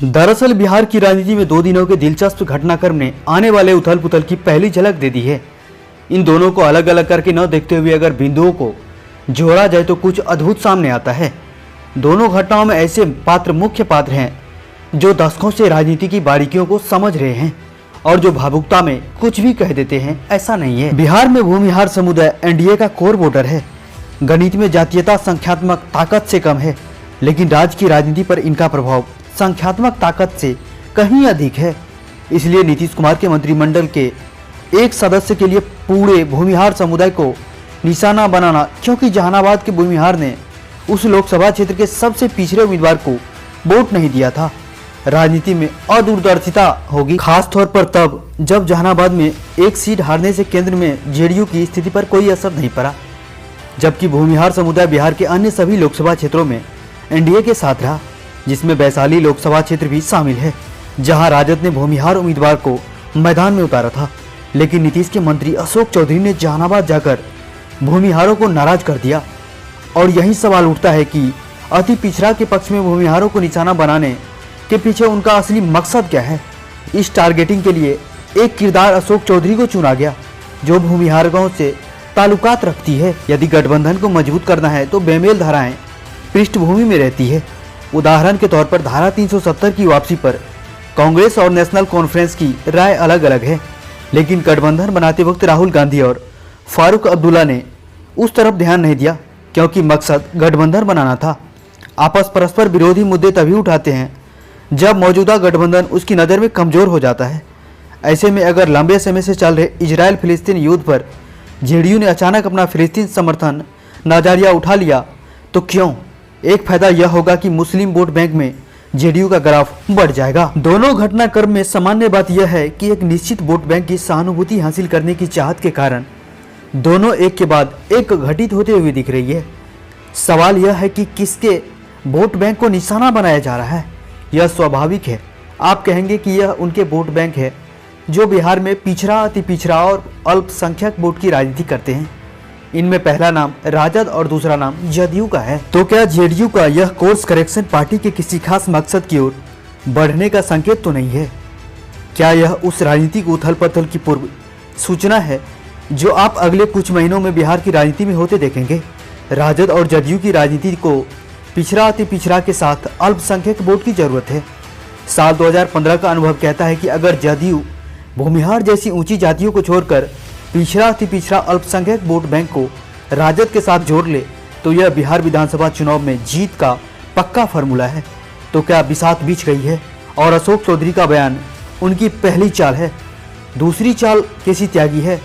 दरअसल बिहार की राजनीति में 2 दिनों के दिलचस्प घटनाक्रम ने आने वाले उथल पुथल की पहली झलक दे दी है। इन दोनों को अलग अलग करके न देखते हुए अगर बिंदुओं को जोड़ा जाए तो कुछ अद्भुत सामने आता है। दोनों घटनाओं में ऐसे मुख्य पात्र हैं जो दशकों से राजनीति की बारीकियों को समझ रहे हैं और जो भावुकता में कुछ भी कह देते हैं। ऐसा नहीं है। बिहार में भूमिहार समुदाय एनडीए का कोर वोटर है। गणित में जातीयता संख्यात्मक ताकत से कम है, लेकिन राज्य की राजनीति पर इनका प्रभाव संख्यात्मक ताकत से कहीं अधिक है। इसलिए नीतीश कुमार के मंत्रिमंडल के एक सदस्य के लिए पूरे भूमिहार समुदाय को निशाना बनाना, क्योंकि जहानाबाद के भूमिहार ने उस लोकसभा क्षेत्र के सबसे पिछड़े उम्मीदवार को वोट नहीं दिया था। राजनीति में अदूरदर्शिता होगी, खास तौर पर तब जब जहानाबाद में एक सीट हारने से केंद्र में जेडीयू की स्थिति पर कोई असर नहीं पड़ा, जबकि भूमिहार समुदाय बिहार के अन्य सभी लोकसभा क्षेत्रों में एनडीए के साथ रहा, जिसमें वैशाली लोकसभा क्षेत्र भी शामिल है, जहां राजद ने भूमिहार उम्मीदवार को मैदान में उतारा था। लेकिन नीतीश के मंत्री अशोक चौधरी ने जहानाबाद जाकर भूमिहारों को नाराज कर दिया। और यही सवाल उठता है कि अति पिछड़ा के पक्ष में भूमिहारों को निशाना बनाने के पीछे उनका असली मकसद क्या है। इस टारगेटिंग के लिए एक किरदार अशोक चौधरी को चुना गया, जो भूमिहारों से ताल्लुकात रखती है। यदि गठबंधन को मजबूत करना है तो बेमेल धाराएं पृष्ठभूमि में रहती है। उदाहरण के तौर पर धारा 370 की वापसी पर कांग्रेस और नेशनल कॉन्फ्रेंस की राय अलग अलग है, लेकिन गठबंधन बनाते वक्त राहुल गांधी और फारूक अब्दुल्ला ने उस तरफ ध्यान नहीं दिया, क्योंकि मकसद गठबंधन बनाना था। आपस परस्पर विरोधी मुद्दे तभी उठाते हैं जब मौजूदा गठबंधन उसकी नज़र में कमज़ोर हो जाता है। ऐसे में अगर लंबे समय से चल रहे इजराइल फिलिस्तीन युद्ध पर जेडीयू ने अचानक अपना फिलिस्तीन समर्थन नज़रिया उठा लिया तो क्यों? एक फायदा यह होगा कि मुस्लिम वोट बैंक में जेडीयू का ग्राफ बढ़ जाएगा। दोनों घटनाक्रम में सामान्य बात यह है कि एक निश्चित वोट बैंक की सहानुभूति हासिल करने की चाहत के कारण दोनों एक के बाद एक घटित होते हुए दिख रही है। सवाल यह है कि किसके वोट बैंक को निशाना बनाया जा रहा है। यह स्वाभाविक है। आप कहेंगे कि यह उनके वोट बैंक है जो बिहार में पिछड़ा, अति पिछड़ा और अल्पसंख्यक वोट की राजनीति करते हैं। इनमें पहला नाम राजद और दूसरा नाम जदयू का है। तो क्या जेडीयू का यह कोर्स करेक्शन पार्टी के किसी खास मकसद की ओर बढ़ने का संकेत तो नहीं है? क्या यह उस राजनीतिक उथल पुथल की पूर्व सूचना है जो आप अगले कुछ महीनों में बिहार की राजनीति में होते देखेंगे? राजद और जदयू की राजनीति को पिछड़ा, अति पिछड़ा के साथ अल्पसंख्यक वोट की जरूरत है। साल 2015 का अनुभव कहता है कि अगर जदयू भूमिहार जैसी ऊंची जातियों को छोड़कर पिछड़ा, अति पिछड़ा अल्पसंख्यक वोट बैंक को राजद के साथ जोड़ ले तो यह बिहार विधानसभा चुनाव में जीत का पक्का फार्मूला है। तो क्या बिसात बीच गई है और अशोक चौधरी का बयान उनकी पहली चाल है? दूसरी चाल कैसी त्यागी है?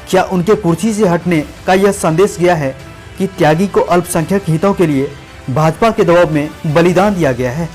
क्या उनके कुर्सी से हटने का यह संदेश गया है कि त्यागी को अल्पसंख्यक हितों के लिए भाजपा के दबाव में बलिदान दिया गया है?